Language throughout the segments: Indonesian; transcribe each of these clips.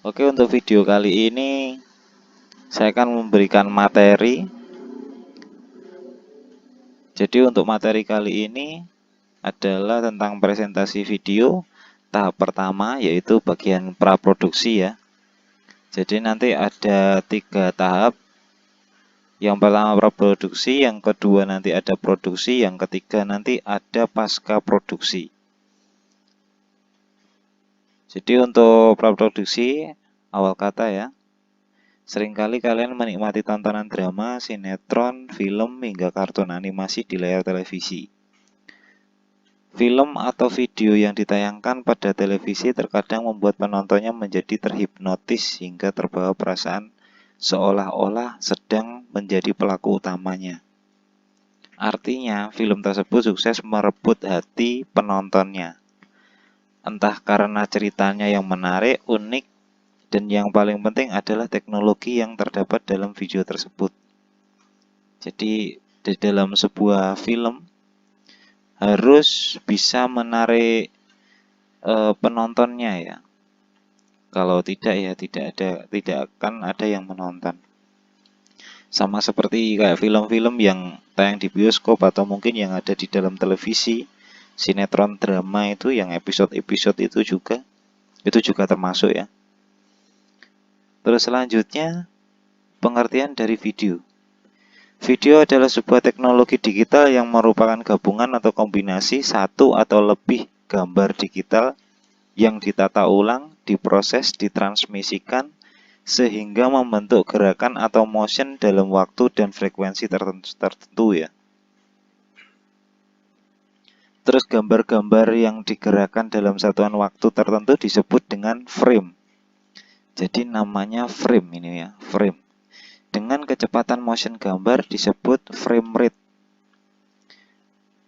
Oke, untuk video kali ini saya akan memberikan materi. Jadi untuk materi kali ini adalah tentang presentasi video tahap pertama, yaitu bagian praproduksi ya. Jadi nanti ada 3 tahap. Yang pertama praproduksi, yang kedua nanti ada produksi, yang ketiga nanti ada pasca produksi. Jadi untuk praproduksi, awal kata ya, seringkali kalian menikmati tontonan drama, sinetron, film, hingga kartun animasi di layar televisi. Film atau video yang ditayangkan pada televisi terkadang membuat penontonnya menjadi terhipnotis hingga terbawa perasaan seolah-olah sedang menjadi pelaku utamanya. Artinya, film tersebut sukses merebut hati penontonnya. Entah karena ceritanya yang menarik, unik, dan yang paling penting adalah teknologi yang terdapat dalam video tersebut. Jadi, di dalam sebuah film harus bisa menarik penontonnya ya. Kalau tidak ya tidak akan ada yang menonton. Sama seperti kayak film-film yang tayang di bioskop atau mungkin yang ada di dalam televisi, sinetron drama itu yang episode-episode itu juga termasuk ya. Terus selanjutnya pengertian dari video. Video adalah sebuah teknologi digital yang merupakan gabungan atau kombinasi satu atau lebih gambar digital yang ditata ulang, diproses, ditransmisikan, sehingga membentuk gerakan atau motion dalam waktu dan frekuensi tertentu ya. Terus gambar-gambar yang digerakkan dalam satuan waktu tertentu disebut dengan frame. Jadi namanya frame ini ya, frame. Dengan kecepatan motion gambar disebut frame rate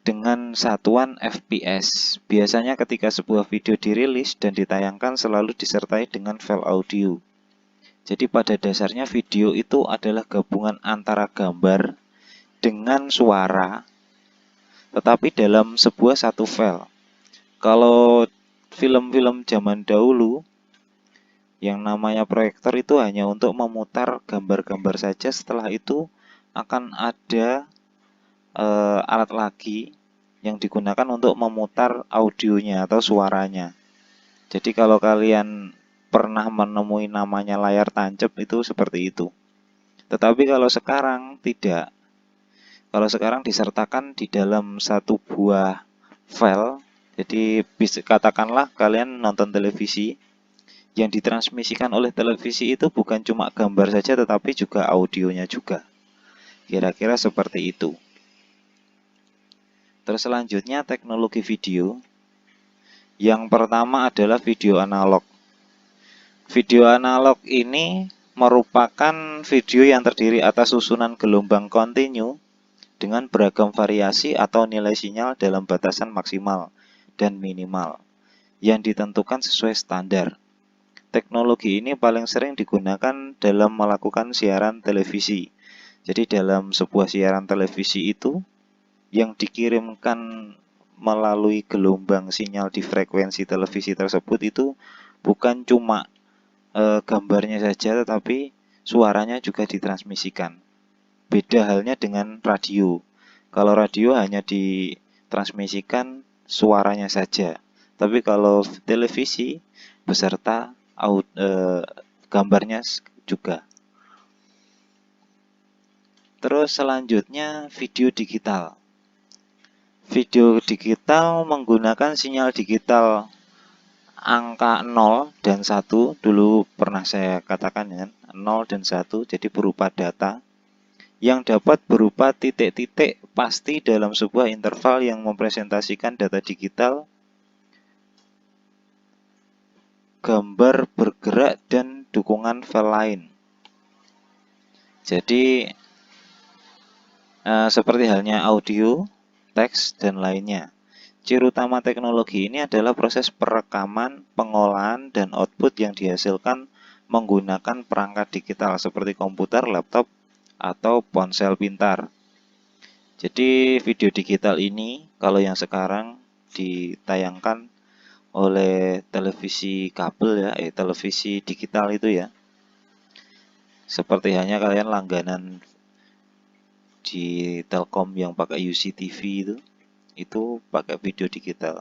dengan satuan FPS. Biasanya ketika sebuah video dirilis dan ditayangkan selalu disertai dengan file audio. Jadi pada dasarnya video itu adalah gabungan antara gambar dengan suara, tetapi dalam sebuah satu file. Kalau film-film zaman dahulu yang namanya proyektor itu hanya untuk memutar gambar-gambar saja, setelah itu akan ada alat lagi yang digunakan untuk memutar audionya atau suaranya. Jadi kalau kalian pernah menemui namanya layar tancap itu seperti itu. Tetapi kalau sekarang tidak. Kalau sekarang disertakan di dalam satu buah file. Jadi katakanlah kalian nonton televisi, yang ditransmisikan oleh televisi itu bukan cuma gambar saja tetapi juga audionya juga. Kira-kira seperti itu. Terus selanjutnya teknologi video. Yang pertama adalah video analog. Video analog ini merupakan video yang terdiri atas susunan gelombang kontinu dengan beragam variasi atau nilai sinyal dalam batasan maksimal dan minimal yang ditentukan sesuai standar. Teknologi ini paling sering digunakan dalam melakukan siaran televisi. Jadi dalam sebuah siaran televisi itu yang dikirimkan melalui gelombang sinyal di frekuensi televisi tersebut itu bukan cuma gambarnya saja tetapi suaranya juga ditransmisikan. Beda halnya dengan radio. Kalau radio hanya ditransmisikan suaranya saja. Tapi kalau televisi beserta gambarnya juga. Terus selanjutnya video digital. Video digital menggunakan sinyal digital angka 0 dan 1. Dulu pernah saya katakan ya, 0 dan 1, jadi berupa data yang dapat berupa titik-titik pasti dalam sebuah interval yang mempresentasikan data digital, gambar bergerak, dan dukungan file lain. Jadi seperti halnya audio, teks, dan lainnya. Ciri utama teknologi ini adalah proses perekaman, pengolahan, dan output yang dihasilkan menggunakan perangkat digital seperti komputer, laptop, atau ponsel pintar. Jadi video digital ini kalau yang sekarang ditayangkan oleh televisi kabel ya, televisi digital itu ya. Seperti halnya kalian langganan di Telkom yang pakai UCTV itu pakai video digital.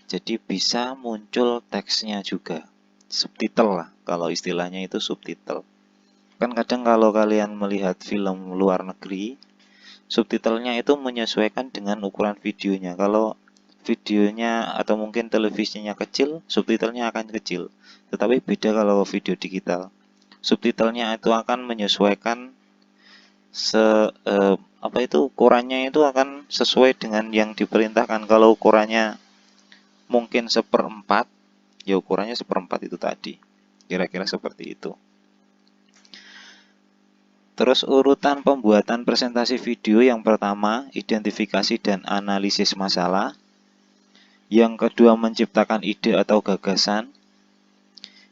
Jadi bisa muncul teksnya juga, subtitle lah kalau istilahnya itu subtitle. Kan kadang kalau kalian melihat film luar negeri, subtitlenya itu menyesuaikan dengan ukuran videonya. Kalau videonya atau mungkin televisinya kecil, subtitlenya akan kecil. Tetapi beda kalau video digital. Subtitlenya itu akan menyesuaikan ukurannya itu akan sesuai dengan yang diperintahkan. Kalau ukurannya mungkin 1/4, ya ukurannya 1/4 itu tadi. Kira-kira seperti itu. Terus urutan pembuatan presentasi video yang pertama, identifikasi dan analisis masalah. Yang kedua, menciptakan ide atau gagasan.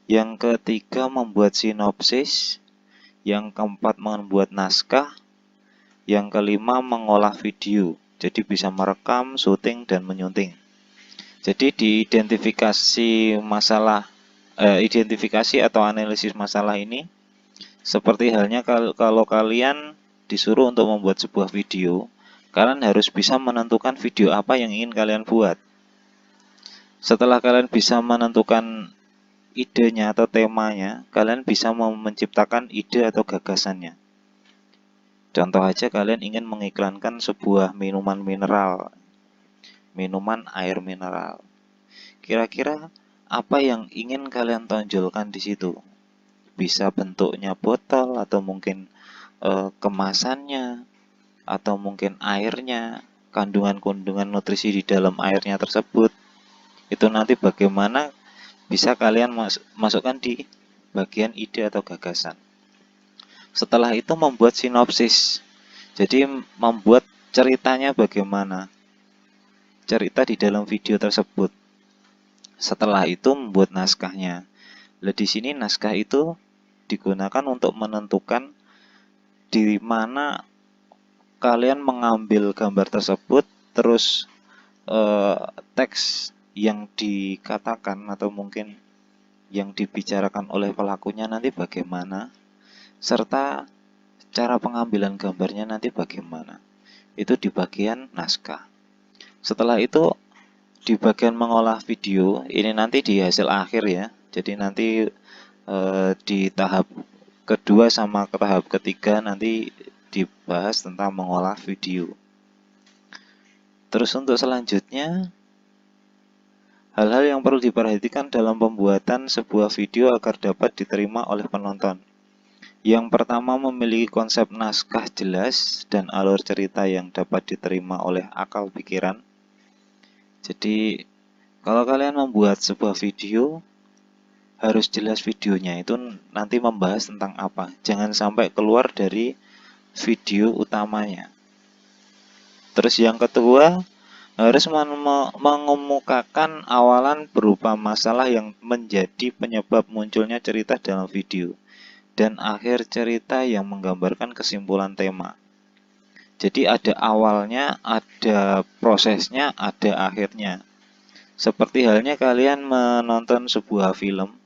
Yang ketiga, membuat sinopsis. Yang keempat, membuat naskah. Yang kelima, mengolah video. Jadi bisa merekam, syuting, dan menyunting. Jadi diidentifikasi masalah, identifikasi atau analisis masalah ini seperti halnya kalau kalian disuruh untuk membuat sebuah video, kalian harus bisa menentukan video apa yang ingin kalian buat. Setelah kalian bisa menentukan idenya atau temanya, kalian bisa menciptakan ide atau gagasannya. Contoh aja, kalian ingin mengiklankan sebuah minuman mineral, minuman air mineral. Kira-kira apa yang ingin kalian tonjolkan di situ? Bisa bentuknya botol atau mungkin kemasannya, atau mungkin airnya, kandungan-kandungan nutrisi di dalam airnya tersebut. Itu nanti bagaimana bisa kalian masukkan di bagian ide atau gagasan. Setelah itu membuat sinopsis. Jadi membuat ceritanya bagaimana, cerita di dalam video tersebut. Setelah itu membuat naskahnya. Nah, di sini naskah itu digunakan untuk menentukan di mana kalian mengambil gambar tersebut, terus teks yang dikatakan atau mungkin yang dibicarakan oleh pelakunya nanti bagaimana, serta cara pengambilan gambarnya nanti bagaimana. Itu di bagian naskah. Setelah itu di bagian mengolah video, ini nanti di hasil akhir ya. Jadi nanti di tahap kedua sama ke tahap ketiga nanti dibahas tentang mengolah video. Terus untuk selanjutnya, hal-hal yang perlu diperhatikan dalam pembuatan sebuah video agar dapat diterima oleh penonton. Yang pertama, memiliki konsep naskah jelas dan alur cerita yang dapat diterima oleh akal pikiran. Jadi kalau kalian membuat sebuah video, harus jelas videonya itu nanti membahas tentang apa. Jangan sampai keluar dari video utamanya. Terus yang kedua, harus mengemukakan awalan berupa masalah yang menjadi penyebab munculnya cerita dalam video, dan akhir cerita yang menggambarkan kesimpulan tema. Jadi ada awalnya, ada prosesnya, ada akhirnya. Seperti halnya kalian menonton sebuah film,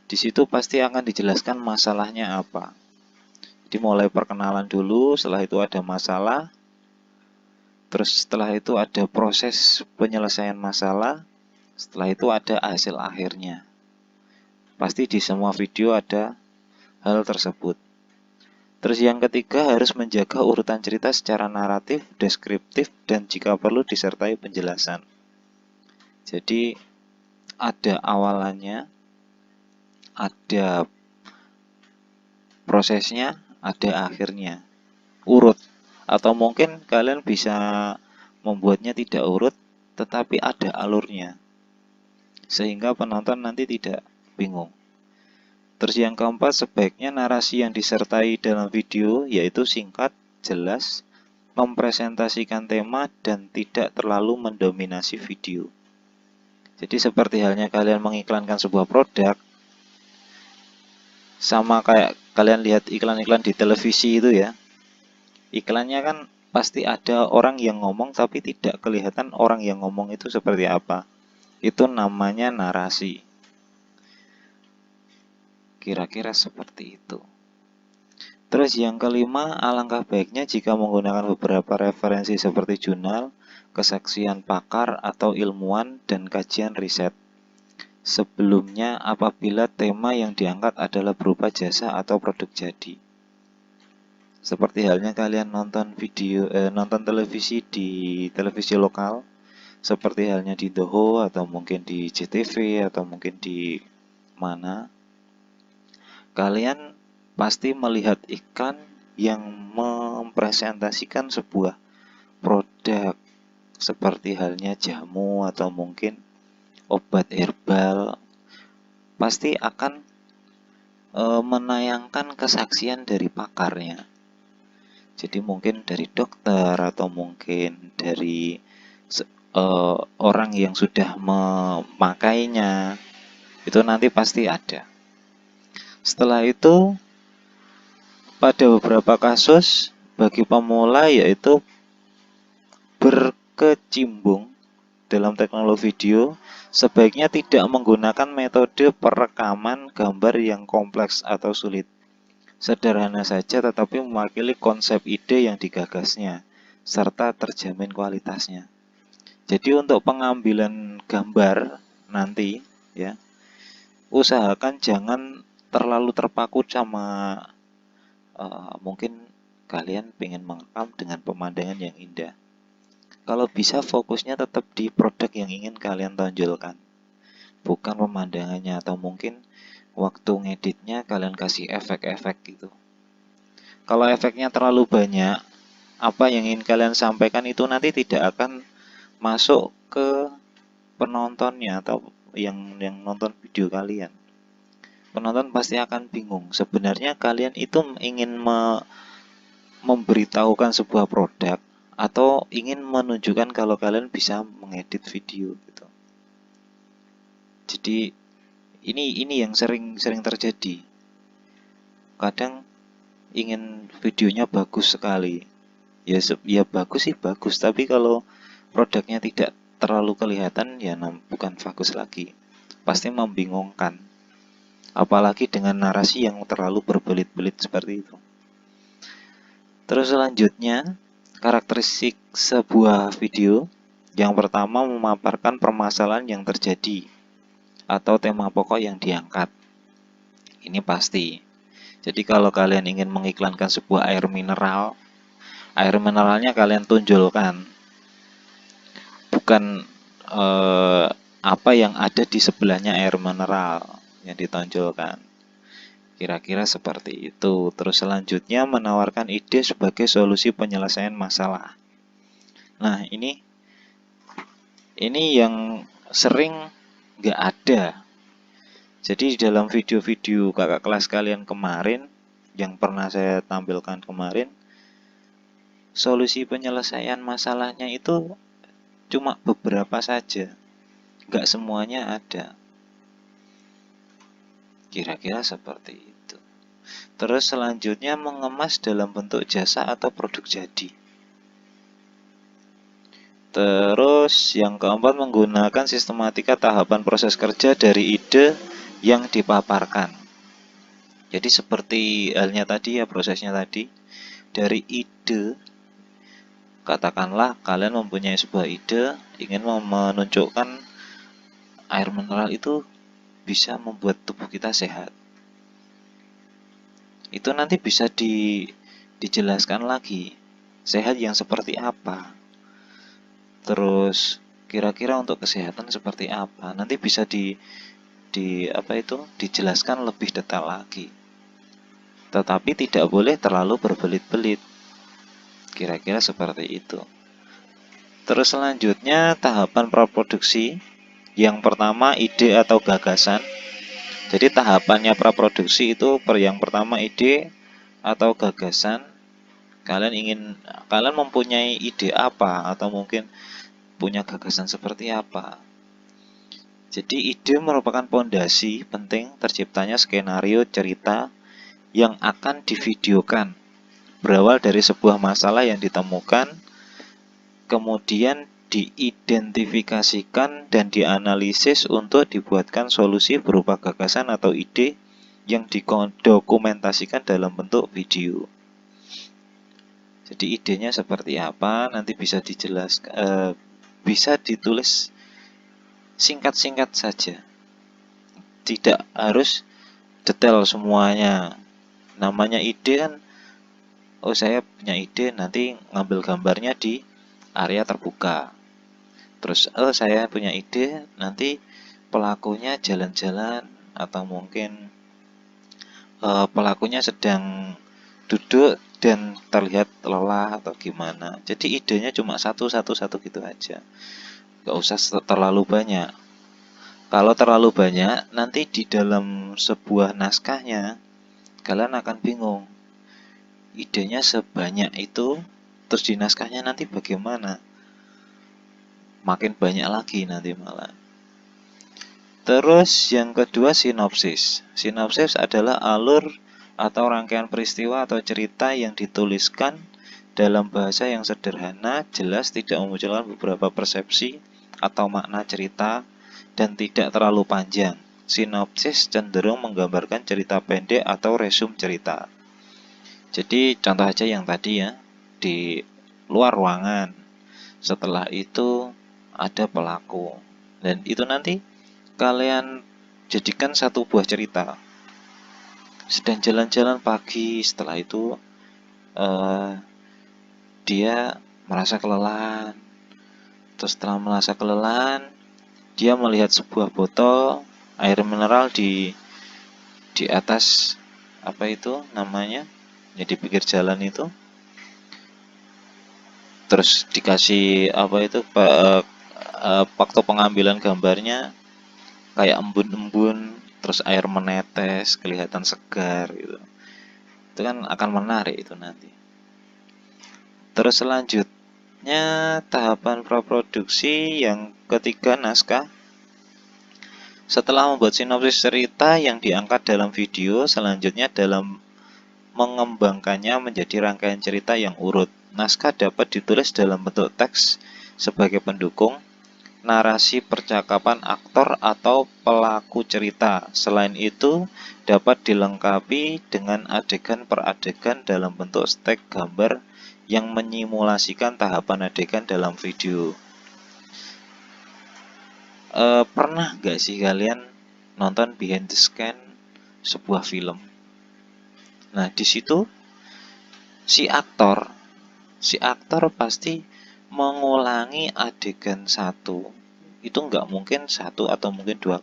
di situ pasti akan dijelaskan masalahnya apa. Jadi mulai perkenalan dulu, setelah itu ada masalah, terus setelah itu ada proses penyelesaian masalah, setelah itu ada hasil akhirnya. Pasti di semua video ada hal tersebut. Terus yang ketiga, harus menjaga urutan cerita secara naratif, deskriptif, dan jika perlu disertai penjelasan. Jadi ada awalannya, ada prosesnya, ada akhirnya, urut. Atau mungkin kalian bisa membuatnya tidak urut, tetapi ada alurnya, sehingga penonton nanti tidak bingung. Terus yang keempat, sebaiknya narasi yang disertai dalam video yaitu singkat, jelas, mempresentasikan tema, dan tidak terlalu mendominasi video. Jadi seperti halnya kalian mengiklankan sebuah produk, sama kayak kalian lihat iklan-iklan di televisi itu ya. Iklannya kan pasti ada orang yang ngomong tapi tidak kelihatan orang yang ngomong itu seperti apa. Itu namanya narasi. Kira-kira seperti itu. Terus yang kelima, alangkah baiknya jika menggunakan beberapa referensi seperti jurnal, kesaksian pakar atau ilmuwan, dan kajian riset. Sebelumnya, apabila tema yang diangkat adalah berupa jasa atau produk jadi. Seperti halnya kalian nonton nonton televisi di televisi lokal, seperti halnya di The Ho atau mungkin di JTV atau mungkin di mana. Kalian pasti melihat iklan yang mempresentasikan sebuah produk seperti halnya jamu atau mungkin obat herbal, pasti akan menayangkan kesaksian dari pakarnya. Jadi mungkin dari dokter atau mungkin dari orang yang sudah memakainya, itu nanti pasti ada. Setelah itu, pada beberapa kasus bagi pemula yaitu berkecimpung dalam teknologi video, sebaiknya tidak menggunakan metode perekaman gambar yang kompleks atau sulit. Sederhana saja tetapi mewakili konsep ide yang digagasnya, serta terjamin kualitasnya. Jadi untuk pengambilan gambar nanti, ya, usahakan jangan terlalu terpaku sama mungkin kalian pengen merekam dengan pemandangan yang indah. Kalau bisa fokusnya tetap di produk yang ingin kalian tonjolkan, bukan pemandangannya, atau mungkin waktu ngeditnya kalian kasih efek-efek gitu. Kalau efeknya terlalu banyak, apa yang ingin kalian sampaikan itu nanti tidak akan masuk ke penontonnya atau yang nonton video kalian. Penonton pasti akan bingung. Sebenarnya kalian itu ingin memberitahukan sebuah produk atau ingin menunjukkan kalau kalian bisa mengedit video gitu. Jadi ini yang sering terjadi. Kadang ingin videonya bagus sekali. Ya bagus sih bagus, tapi kalau produknya tidak terlalu kelihatan ya bukan bagus lagi. Pasti membingungkan. Apalagi dengan narasi yang terlalu berbelit-belit seperti itu. Terus selanjutnya, karakteristik sebuah video. Yang pertama, memaparkan permasalahan yang terjadi atau tema pokok yang diangkat. Ini pasti. Jadi kalau kalian ingin mengiklankan sebuah air mineralnya kalian tunjukkan, bukan apa yang ada di sebelahnya air mineral yang ditonjolkan. Kira-kira seperti itu. Terus selanjutnya menawarkan ide sebagai solusi penyelesaian masalah. Nah ini yang sering nggak ada. Jadi di dalam video-video kakak kelas kalian kemarin yang pernah saya tampilkan kemarin, solusi penyelesaian masalahnya itu cuma beberapa saja, nggak semuanya ada. Kira-kira seperti itu. Terus selanjutnya mengemas dalam bentuk jasa atau produk jadi. Terus yang keempat, menggunakan sistematika tahapan proses kerja dari ide yang dipaparkan. Jadi seperti halnya tadi ya, prosesnya tadi. Dari ide, katakanlah kalian mempunyai sebuah ide, ingin menunjukkan air mineral itu bisa membuat tubuh kita sehat. Itu nanti bisa dijelaskan lagi, sehat yang seperti apa. Terus kira-kira untuk kesehatan seperti apa. Nanti bisa dijelaskan lebih detail lagi. Tetapi tidak boleh terlalu berbelit-belit. Kira-kira seperti itu. Terus selanjutnya tahapan praproduksi. Yang pertama ide atau gagasan. Jadi tahapannya praproduksi itu yang pertama ide atau gagasan. Kalian mempunyai ide apa atau mungkin punya gagasan seperti apa. Jadi ide merupakan pondasi penting terciptanya skenario cerita yang akan divideokan. Berawal dari sebuah masalah yang ditemukan, kemudian diidentifikasikan dan dianalisis untuk dibuatkan solusi berupa gagasan atau ide yang didokumentasikan dalam bentuk video. Jadi idenya seperti apa nanti bisa dijelaskan, bisa ditulis singkat-singkat saja. Tidak harus detail semuanya. Namanya ide kan, oh saya punya ide, nanti ngambil gambarnya di area terbuka. Terus saya punya ide, nanti pelakunya jalan-jalan atau mungkin pelakunya sedang duduk dan terlihat lelah atau gimana. Jadi idenya cuma satu gitu aja. Gak usah terlalu banyak. Kalau terlalu banyak, nanti di dalam sebuah naskahnya kalian akan bingung. Idenya sebanyak itu, terus di naskahnya nanti bagaimana? Makin banyak lagi nanti malah. Terus yang kedua sinopsis. Sinopsis adalah alur atau rangkaian peristiwa atau cerita yang dituliskan dalam bahasa yang sederhana, jelas, tidak memunculkan beberapa persepsi atau makna cerita, dan tidak terlalu panjang. Sinopsis cenderung menggambarkan cerita pendek atau resume cerita. Jadi contoh aja yang tadi ya, di luar ruangan. Setelah itu ada pelaku, dan itu nanti kalian jadikan satu buah cerita. Sedang jalan-jalan pagi, setelah itu dia merasa kelelahan. Terus setelah merasa kelelahan, dia melihat sebuah botol air mineral di atas apa itu namanya, ya di pinggir jalan itu. Terus dikasih apa itu waktu pengambilan gambarnya kayak embun-embun, terus air menetes, kelihatan segar gitu. Itu kan akan menarik itu nanti. Terus selanjutnya tahapan praproduksi yang ketiga, naskah. Setelah membuat sinopsis cerita yang diangkat dalam video, selanjutnya dalam mengembangkannya menjadi rangkaian cerita yang urut. Naskah dapat ditulis dalam bentuk teks sebagai pendukung narasi percakapan aktor atau pelaku cerita. Selain itu, dapat dilengkapi dengan adegan per adegan dalam bentuk stek gambar yang menyimulasikan tahapan adegan dalam video. Pernah gak sih kalian nonton behind the scan sebuah film? Nah, di situ si aktor pasti mengulangi adegan satu. Itu nggak mungkin satu atau mungkin dua,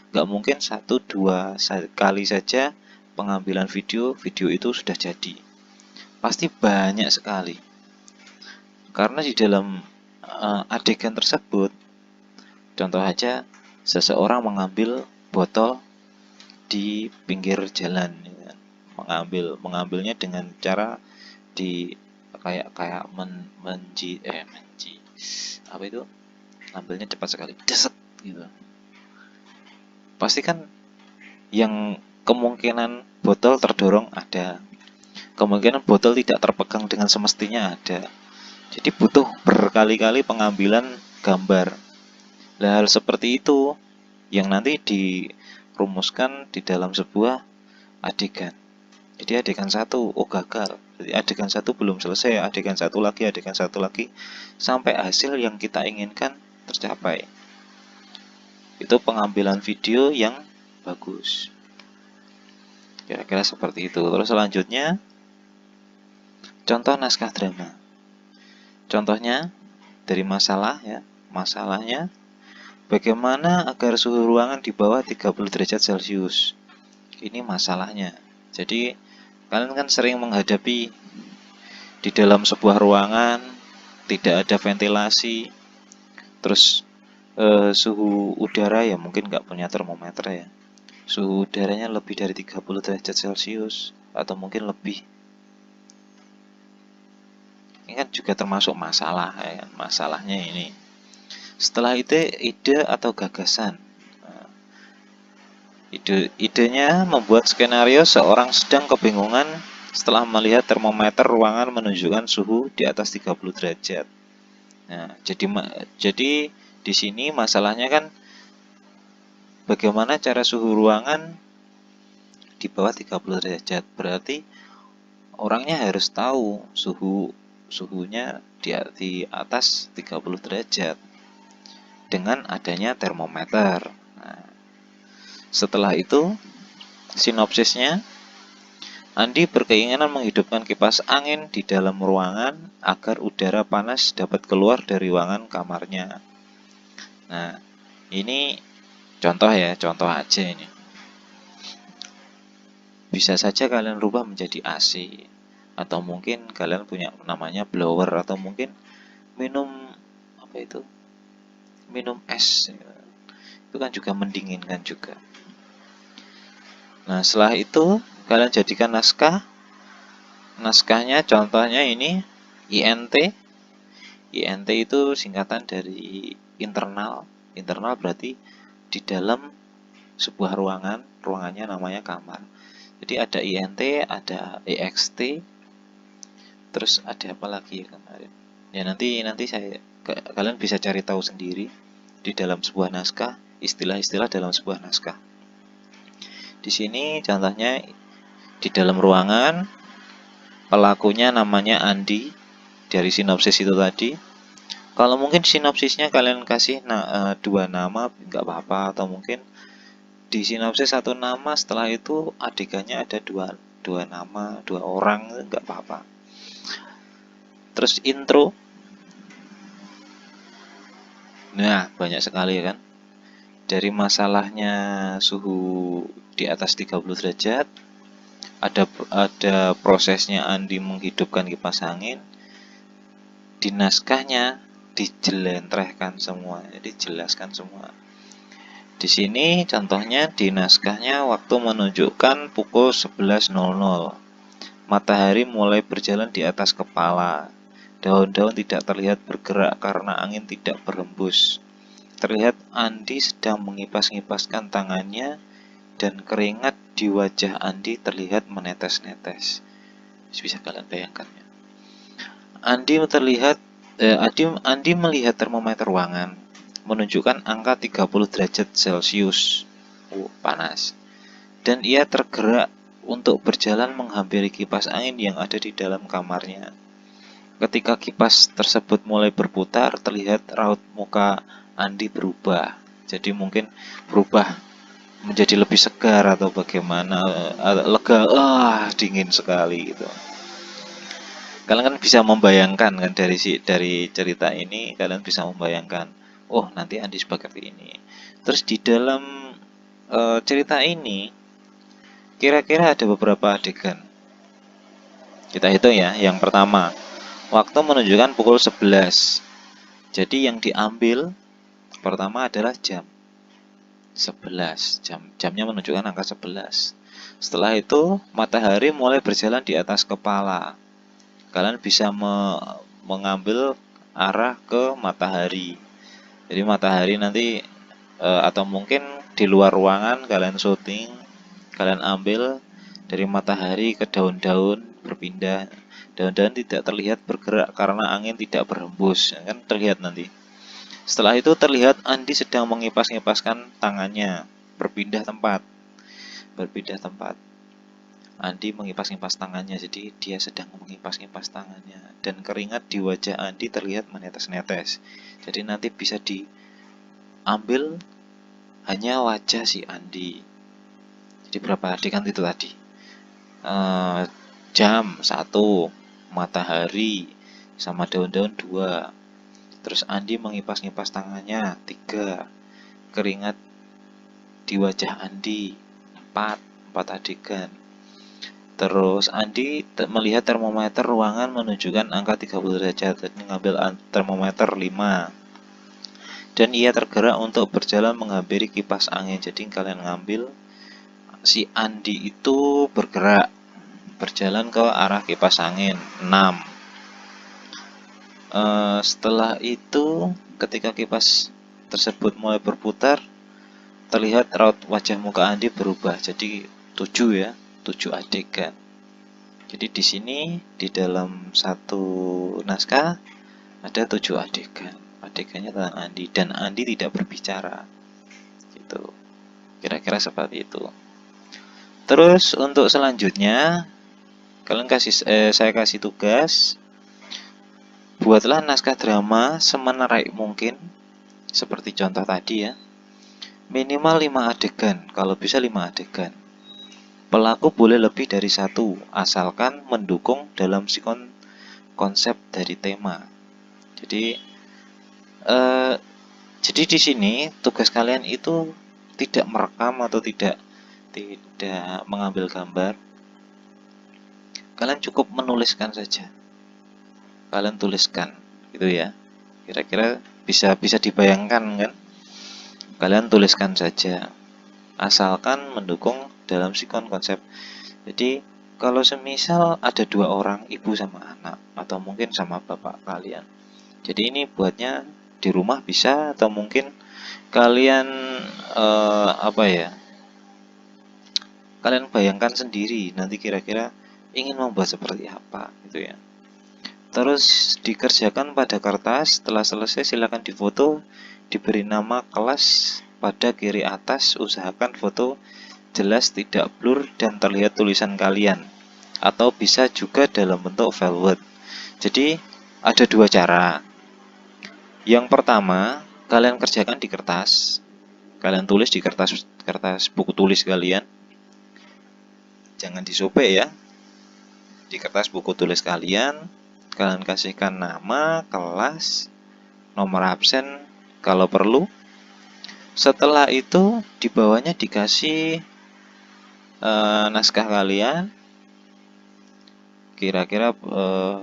nggak mungkin satu dua kali saja pengambilan video itu sudah jadi. Pasti banyak sekali. Karena di dalam adegan tersebut, contoh aja seseorang mengambil botol di pinggir jalan, ya. mengambilnya dengan cara di kayak menji apa itu, ambilnya cepat sekali, deset gitu. Pasti kan yang kemungkinan botol terdorong ada, kemungkinan botol tidak terpegang dengan semestinya ada. Jadi butuh berkali-kali pengambilan gambar. Nah, hal seperti itu yang nanti dirumuskan di dalam sebuah adegan. Jadi adegan satu, oh gagal. Jadi adegan satu belum selesai, adegan satu lagi, sampai hasil yang kita inginkan tercapai. Itu pengambilan video yang bagus. Kira-kira seperti itu. Terus selanjutnya, contoh naskah drama. Contohnya dari masalah ya. Masalahnya, bagaimana agar suhu ruangan di bawah 30 derajat Celcius. Ini masalahnya. Jadi kalian kan sering menghadapi di dalam sebuah ruangan tidak ada ventilasi, terus suhu udara ya mungkin nggak punya termometer ya, suhu udaranya lebih dari 30 derajat Celcius atau mungkin lebih. Ini kan juga termasuk masalah ya kan? Masalahnya ini. Setelah itu ide atau gagasan. Idenya membuat skenario seorang sedang kebingungan setelah melihat termometer ruangan menunjukkan suhu di atas 30 derajat. Nah, jadi di sini masalahnya kan bagaimana cara suhu ruangan di bawah 30 derajat. Berarti orangnya harus tahu suhunya di atas 30 derajat dengan adanya termometer. Nah, setelah itu sinopsisnya, Andi berkeinginan menghidupkan kipas angin di dalam ruangan agar udara panas dapat keluar dari ruangan kamarnya. Nah, ini contoh ya, contoh aja ini. Bisa saja kalian rubah menjadi AC, atau mungkin kalian punya namanya blower, atau mungkin minum apa itu? Minum es. Itu kan juga mendinginkan juga. Nah, setelah itu kalian jadikan naskah. Naskahnya contohnya ini INT. INT itu singkatan dari internal. Internal berarti di dalam sebuah ruangan, ruangannya namanya kamar. Jadi ada INT, ada EXT, terus ada apa lagi ya kemarin. Ya nanti kalian bisa cari tahu sendiri di dalam sebuah naskah, istilah-istilah dalam sebuah naskah. Di sini contohnya di dalam ruangan, pelakunya namanya Andi dari sinopsis itu tadi. Kalau mungkin sinopsisnya kalian kasih dua nama nggak apa-apa, atau mungkin di sinopsis satu nama, setelah itu adegannya ada dua nama, dua orang, nggak apa-apa. Terus intro, nah banyak sekali kan, dari masalahnya suhu di atas 30 derajat, ada prosesnya Andi menghidupkan kipas angin, di naskahnya dijelentrehkan semua, dijelaskan semua. Di sini contohnya di naskahnya waktu menunjukkan pukul 11.00. Matahari mulai berjalan di atas kepala. Daun-daun tidak terlihat bergerak karena angin tidak berhembus. Terlihat Andi sedang mengipas-ngipaskan tangannya dan keringat di wajah Andi terlihat menetes-netes. Bisa kalian bayangkan ya. Andi melihat termometer ruangan menunjukkan angka 30 derajat Celcius. Panas. Dan ia tergerak untuk berjalan menghampiri kipas angin yang ada di dalam kamarnya. Ketika kipas tersebut mulai berputar, terlihat raut muka Andi berubah. Jadi mungkin berubah menjadi lebih segar atau bagaimana, lega, dingin sekali gitu. Kalian kan bisa membayangkan kan dari cerita ini, kalian bisa membayangkan, oh nanti Andi seperti ini. Terus di dalam cerita ini kira-kira ada beberapa adegan. Kita hitung ya. Yang pertama, waktu menunjukkan pukul 11. Jadi yang diambil pertama adalah jam 11. Jamnya menunjukkan angka 11. Setelah itu matahari mulai berjalan di atas kepala. Kalian bisa mengambil arah ke matahari. Jadi matahari nanti atau mungkin di luar ruangan kalian syuting, kalian ambil dari matahari ke daun-daun berpindah. Daun-daun tidak terlihat bergerak karena angin tidak berhembus, kan terlihat nanti. Setelah itu terlihat Andi sedang mengipas-ngipaskan tangannya, berpindah tempat. Andi mengipas-ngipas tangannya, jadi dia sedang mengipas-ngipas tangannya, dan keringat di wajah Andi terlihat menetes-netes. Jadi nanti bisa diambil hanya wajah si Andi. Jadi berapa adegan itu tadi? Jam 1, matahari, sama daun-daun 2. Terus Andi mengipas-ngipas tangannya 3. Keringat di wajah Andi 4 adegan. Terus Andi melihat termometer ruangan menunjukkan angka 30 derajat, jadi mengambil termometer 5. Dan ia tergerak untuk berjalan menghampiri kipas angin. Jadi kalian ngambil si Andi itu bergerak, berjalan ke arah kipas angin 6. Setelah itu ketika kipas tersebut mulai berputar, terlihat raut wajah muka Andi berubah. Jadi 7 ya. 7 adegan. Jadi di sini di dalam satu naskah Ada 7 adegan. Adegannya tentang Andi dan Andi tidak berbicara. Gitu. Kira-kira seperti itu. Terus untuk selanjutnya saya kasih tugas, buatlah naskah drama semenarik mungkin seperti contoh tadi ya. Minimal 5 adegan, kalau bisa 5 adegan. Pelaku boleh lebih dari 1, asalkan mendukung dalam konsep dari tema. Jadi di sini tugas kalian itu tidak merekam atau tidak mengambil gambar. Kalian cukup menuliskan saja. Kalian tuliskan, gitu ya. Kira-kira bisa dibayangkan kan? Kalian tuliskan saja, asalkan mendukung dalam konsep. Jadi kalau semisal ada 2 orang, ibu sama anak, atau mungkin sama bapak kalian. Jadi ini buatnya di rumah bisa, atau mungkin kalian kalian bayangkan sendiri nanti kira-kira ingin membuat seperti apa gitu ya. Terus dikerjakan pada kertas. Setelah selesai silakan difoto, diberi nama kelas pada kiri atas. Usahakan foto jelas, tidak blur, dan terlihat tulisan kalian, atau bisa juga dalam bentuk file Word. Jadi ada 2 cara. Yang pertama, kalian kerjakan di kertas. Kalian tulis di kertas buku tulis kalian. Jangan disobek ya. Di kertas buku tulis kalian kasihkan nama, kelas, nomor absen kalau perlu. Setelah itu di bawahnya dikasih naskah kalian. Kira-kira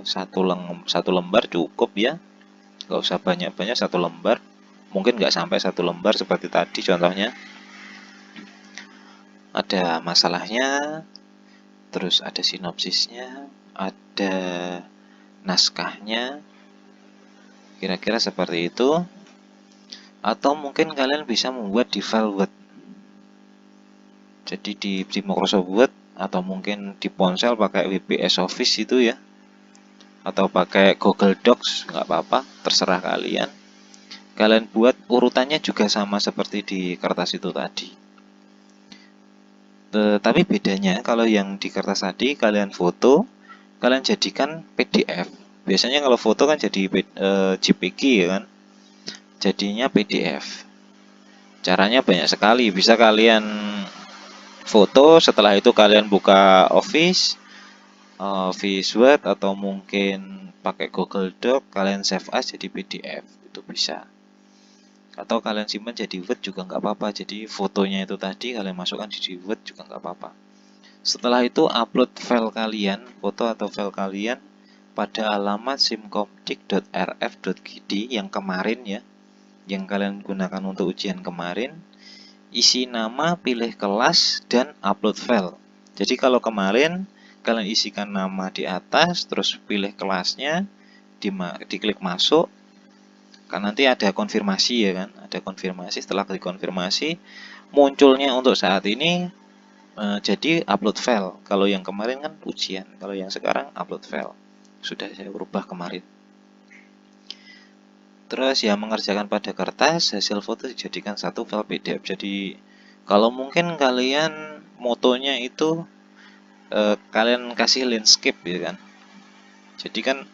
satu lembar cukup ya. Gak usah banyak-banyak, 1 lembar. Mungkin nggak sampai 1 lembar seperti tadi contohnya. Ada masalahnya, terus ada sinopsisnya, ada naskahnya, kira-kira seperti itu. Atau mungkin kalian bisa membuat di file Word. Jadi di Microsoft Word, atau mungkin di ponsel pakai WPS Office itu ya, atau pakai Google Docs, nggak apa-apa, terserah kalian. Kalian buat urutannya juga sama seperti di kertas itu tadi. Tapi bedanya kalau yang di kertas tadi kalian foto, kalian jadikan PDF. Biasanya kalau foto kan jadi JPG ya kan, jadinya PDF. Caranya banyak sekali. Bisa kalian foto, setelah itu kalian buka Office Word, atau mungkin pakai Google Doc, kalian save as jadi PDF, itu bisa. Atau kalian simpan jadi Word juga nggak apa-apa. Jadi fotonya itu tadi kalian masukkan di Word juga nggak apa-apa. Setelah itu upload file kalian, foto atau file kalian, pada alamat simcomdik.rf.gd yang kemarin ya, yang kalian gunakan untuk ujian kemarin. Isi nama, pilih kelas, dan upload file. Jadi kalau kemarin kalian isikan nama di atas, terus pilih kelasnya, diklik masuk. Kan nanti ada konfirmasi ya kan, ada konfirmasi. Setelah dikonfirmasi, munculnya untuk saat ini jadi upload file. Kalau yang kemarin kan ujian, kalau yang sekarang upload file. Sudah saya ubah kemarin. Terus ya, mengerjakan pada kertas, hasil foto dijadikan satu file PDF. Jadi kalau mungkin kalian motonya itu kalian kasih landscape ya kan. Jadi kan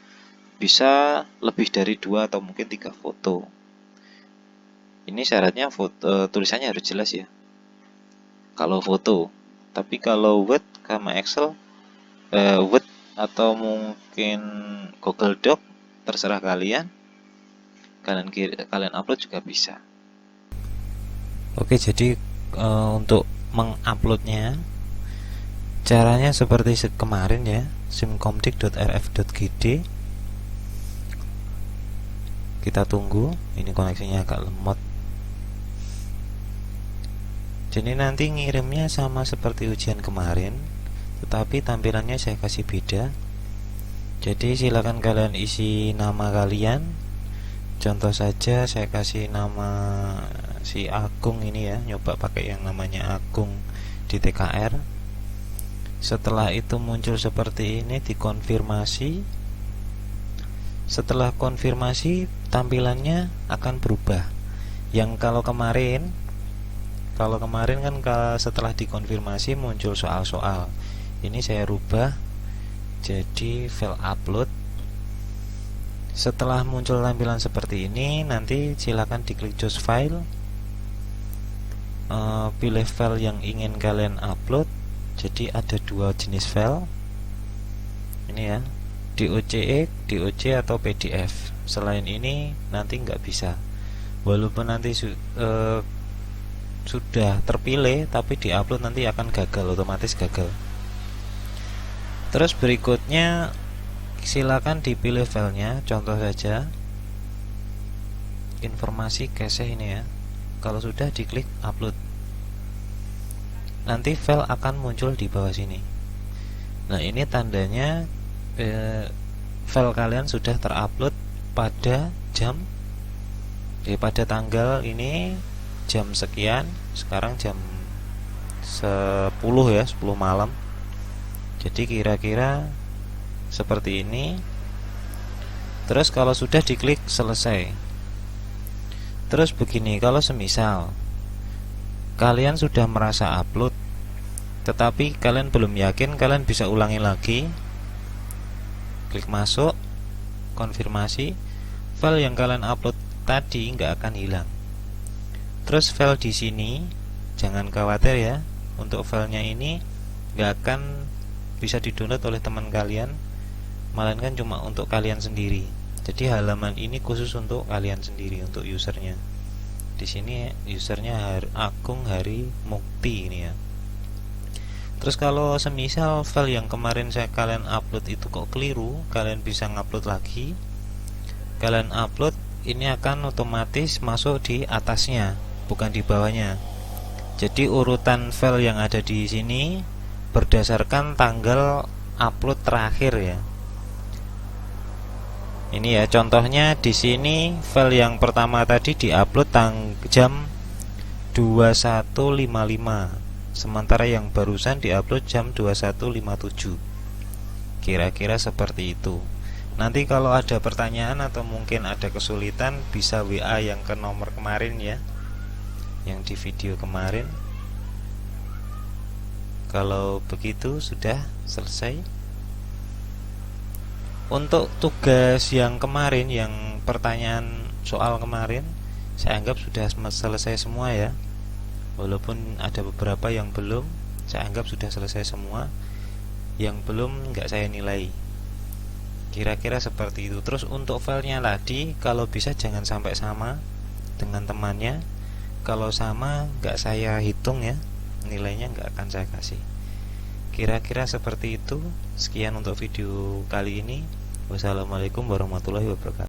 bisa lebih dari 2 atau mungkin 3 foto. Ini syaratnya tulisannya harus jelas ya, kalau foto. Tapi kalau Word sama Excel, Word atau mungkin Google Doc, terserah kalian. Kalian upload juga bisa. Oke, jadi untuk menguploadnya caranya seperti kemarin ya, simcomdik.rf.gd. Kita tunggu, ini koneksinya agak lemot. Jadi nanti ngirimnya sama seperti ujian kemarin, tetapi tampilannya saya kasih beda. Jadi silakan kalian isi nama kalian. Contoh saja saya kasih nama si Agung ini ya, nyoba pakai yang namanya Agung di TKR. Setelah itu muncul seperti ini, dikonfirmasi. Setelah konfirmasi tampilannya akan berubah. Yang kalau kemarin kan setelah dikonfirmasi muncul soal-soal. Ini saya rubah jadi file upload. Setelah muncul tampilan seperti ini, nanti silakan diklik choose file, pilih file yang ingin kalian upload. Jadi ada dua jenis file ini ya, DOCE, DOC atau PDF. Selain ini nanti nggak bisa, walaupun nanti sudah terpilih tapi diupload nanti akan gagal, otomatis gagal. Terus berikutnya silakan dipilih filenya, contoh saja informasi cache ini ya. Kalau sudah diklik upload, nanti file akan muncul di bawah sini. Nah ini tandanya file kalian sudah terupload pada pada tanggal ini jam sekian. Sekarang jam 10 ya, 10 malam. Jadi kira-kira seperti ini. Terus kalau sudah diklik selesai. Terus begini, kalau semisal kalian sudah merasa upload tetapi kalian belum yakin, kalian bisa ulangi lagi. Klik masuk, konfirmasi, file yang kalian upload tadi nggak akan hilang. Terus file di sini jangan khawatir ya, untuk filenya ini nggak akan bisa di-download oleh teman kalian, melainkan cuma untuk kalian sendiri. Jadi halaman ini khusus untuk kalian sendiri, untuk usernya. Di sini usernya Agung Hari Mukti ini ya. Terus kalau semisal file yang kemarin kalian upload itu kok keliru, kalian bisa ngupload lagi. Kalian upload, ini akan otomatis masuk di atasnya, bukan di bawahnya. Jadi urutan file yang ada di sini berdasarkan tanggal upload terakhir ya. Ini ya contohnya, di sini file yang pertama tadi diupload jam 21.55, sementara yang barusan diupload jam 21.57. Kira-kira seperti itu. Nanti kalau ada pertanyaan atau mungkin ada kesulitan, bisa WA yang ke nomor kemarin ya, yang di video kemarin. Kalau begitu sudah selesai. Untuk tugas yang kemarin, yang pertanyaan soal kemarin, saya anggap sudah selesai semua ya. Walaupun ada beberapa yang belum, saya anggap sudah selesai semua. Yang belum nggak saya nilai. Kira-kira seperti itu. Terus untuk filenya tadi, kalau bisa jangan sampai sama dengan temannya. Kalau sama nggak saya hitung ya, nilainya nggak akan saya kasih. Kira-kira seperti itu. Sekian untuk video kali ini. Wassalamualaikum warahmatullahi wabarakatuh.